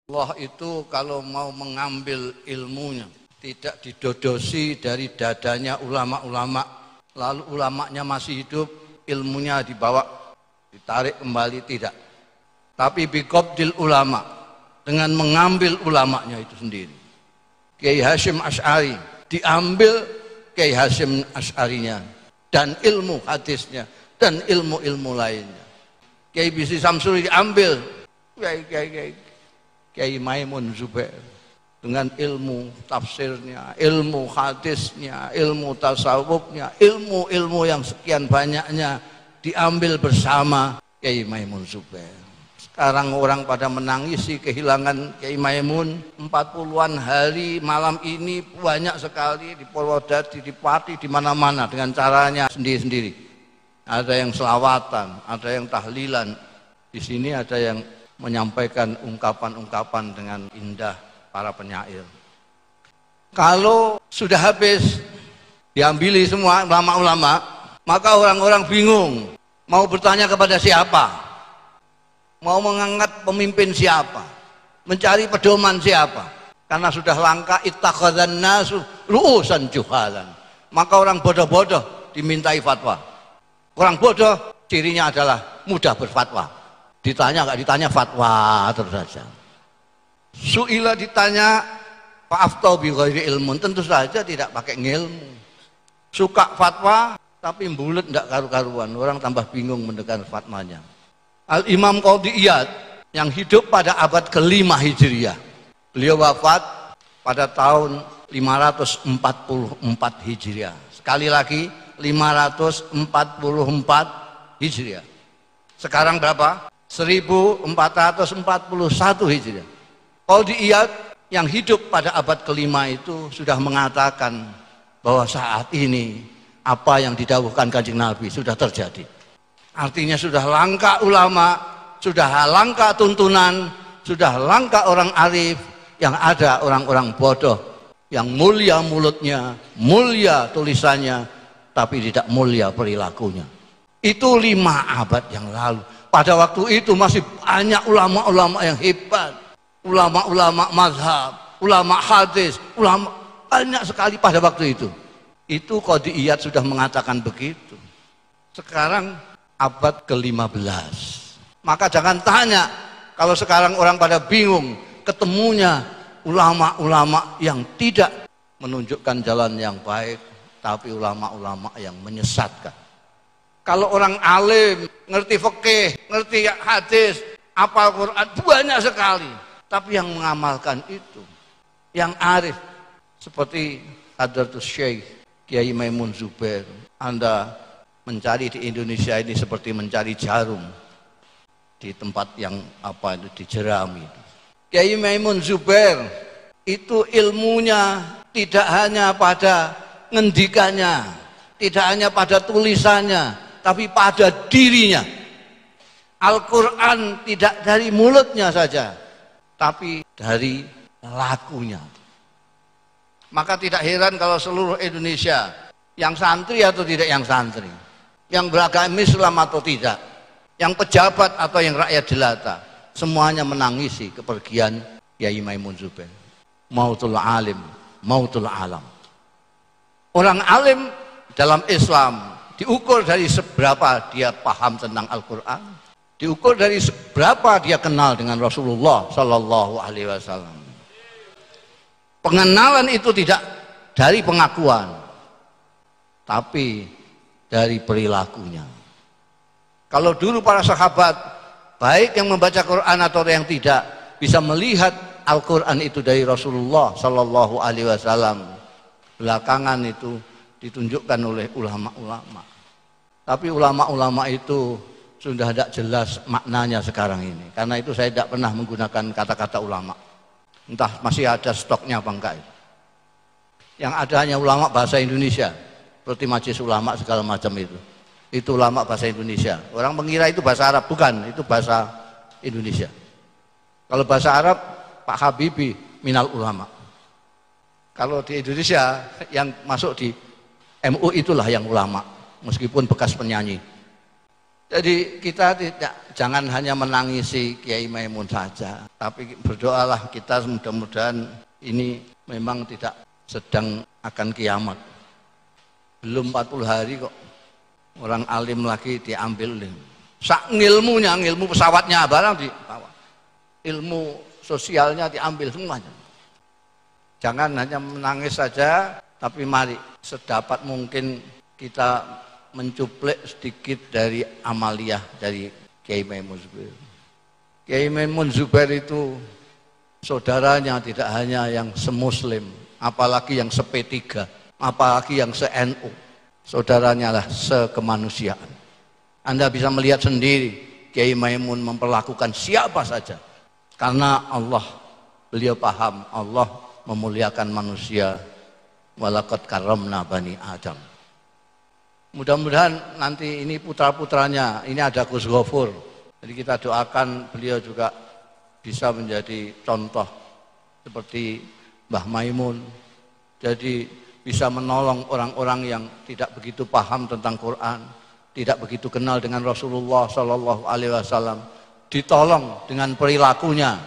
Allah itu kalau mau mengambil ilmunya tidak didodosi dari dadanya ulama-ulama, lalu ulamanya masih hidup, ilmunya dibawa ditarik kembali, tidak. Tapi biqabdil ulama, dengan mengambil ulamanya itu sendiri. Kiai Hasyim Asy'ari diambil Kiai Hasyim Asy'arinya dan ilmu hadisnya dan ilmu-ilmu lainnya. Kiai Bisri Samsuri diambil Kiai Maimun Zubair dengan ilmu tafsirnya, ilmu hadisnya, ilmu tasawufnya, ilmu-ilmu yang sekian banyaknya diambil bersama Kiai Maimun Zubair. Sekarang orang pada menangisi kehilangan Kiai Maimun. 40-an hari malam ini banyak sekali di Purwodadi, di Pati, di mana-mana dengan caranya sendiri-sendiri. Ada yang selawatan, ada yang tahlilan. Di sini ada yang menyampaikan ungkapan-ungkapan dengan indah para penyair. Kalau sudah habis diambili semua ulama-ulama, maka orang-orang bingung mau bertanya kepada siapa, mau mengangkat pemimpin siapa, mencari pedoman siapa, karena sudah langka ittakhadzan nasu ru'usan juhalan. Maka orang bodoh-bodoh dimintai fatwa. Orang bodoh cirinya adalah mudah berfatwa. Ditanya nggak ditanya fatwa terus saja. Su'ila ditanya fa'aftau bi ghairi ilmun, tentu saja tidak pakai ilmu. Suka fatwa tapi bulet enggak karu-karuan, orang tambah bingung mendengar fatwanya. Al-Imam Qadhi Iyad yang hidup pada abad ke-5 Hijriah. Beliau wafat pada tahun 544 Hijriah. Sekali lagi 544 Hijriah. Sekarang berapa? 1441 Hijriah. Qadhi Iyad yang hidup pada abad ke-5 itu sudah mengatakan bahwa saat ini apa yang didhawuhkan Kanjeng Nabi sudah terjadi. Artinya sudah langka ulama, sudah langka tuntunan, sudah langka orang arif, yang ada orang-orang bodoh yang mulia mulutnya, mulia tulisannya, tapi tidak mulia perilakunya. Itu 5 abad yang lalu. Pada waktu itu masih banyak ulama-ulama yang hebat, ulama-ulama mazhab, ulama hadis, ulama banyak sekali pada waktu itu. Itu Qadhi Iyad sudah mengatakan begitu. Sekarang abad ke-15. Maka jangan tanya kalau sekarang orang pada bingung ketemunya ulama-ulama yang tidak menunjukkan jalan yang baik, tapi ulama-ulama yang menyesatkan. Kalau orang alim, ngerti fikih, ngerti hadis, hafal Quran, banyak sekali. Tapi yang mengamalkan itu, yang arif, seperti Hadratus Syekh Kiai Maimun Zubair. Anda mencari di Indonesia ini seperti mencari jarum di tempat yang di jerami. Kiai Maimun Zubair itu ilmunya tidak hanya pada ngendikannya, tidak hanya pada tulisannya, tapi pada dirinya. Al-Quran tidak dari mulutnya saja, tapi dari lakunya. Maka tidak heran kalau seluruh Indonesia, yang santri atau tidak yang santri, yang beragama Islam atau tidak, yang pejabat atau yang rakyat jelata, semuanya menangisi kepergian Kiai Maimun Zubair. Mautul alim, mautul alam. Orang alim dalam Islam diukur dari seberapa dia paham tentang Al-Quran, diukur dari seberapa dia kenal dengan Rasulullah Sallallahu Alaihi Wasallam. Pengenalan itu tidak dari pengakuan, tapi dari perilakunya. Kalau dulu para sahabat, baik yang membaca Quran atau yang tidak, bisa melihat Al-Quran itu dari Rasulullah Sallallahu Alaihi Wasallam. Belakangan itu ditunjukkan oleh ulama-ulama, tapi ulama-ulama itu sudah tidak jelas maknanya sekarang ini. Karena itu saya tidak pernah menggunakan kata-kata ulama, entah masih ada stoknya apa enggak. Yang ada hanya ulama bahasa Indonesia, seperti majelis ulama segala macam itu ulama bahasa Indonesia. Orang mengira itu bahasa Arab, bukan, itu bahasa Indonesia. Kalau bahasa Arab Pak Habibie minal ulama. Kalau di Indonesia yang masuk di MU itulah yang ulama, meskipun bekas penyanyi. Jadi kita jangan hanya menangisi Kiai Maimun saja, tapi berdoalah kita mudah-mudahan ini memang tidak sedang akan kiamat. Belum 40 hari kok orang alim lagi diambil. Sak ngilmunya, ngilmu pesawatnya barang dibawa. Ilmu sosialnya diambil semuanya. Jangan hanya menangis saja, tapi mari sedapat mungkin kita mencuplik sedikit dari amaliyah dari Kiai Maimun Zubair. Kiai Maimun Zubair itu saudaranya tidak hanya yang semuslim, apalagi yang se-P3, apalagi yang se-NU. Saudaranya lah sekemanusiaan. Anda bisa melihat sendiri Kiai Maimun memperlakukan siapa saja. Karena Allah, beliau paham Allah memuliakan manusia. Walaqad karramna bani Adam. Mudah-mudahan nanti ini putra-putranya, ini ada Gus Ghafur. Jadi kita doakan beliau juga bisa menjadi contoh seperti Mbah Maimun. Jadi bisa menolong orang-orang yang tidak begitu paham tentang Quran, tidak begitu kenal dengan Rasulullah Sallallahu Alaihi Wasallam, ditolong dengan perilakunya,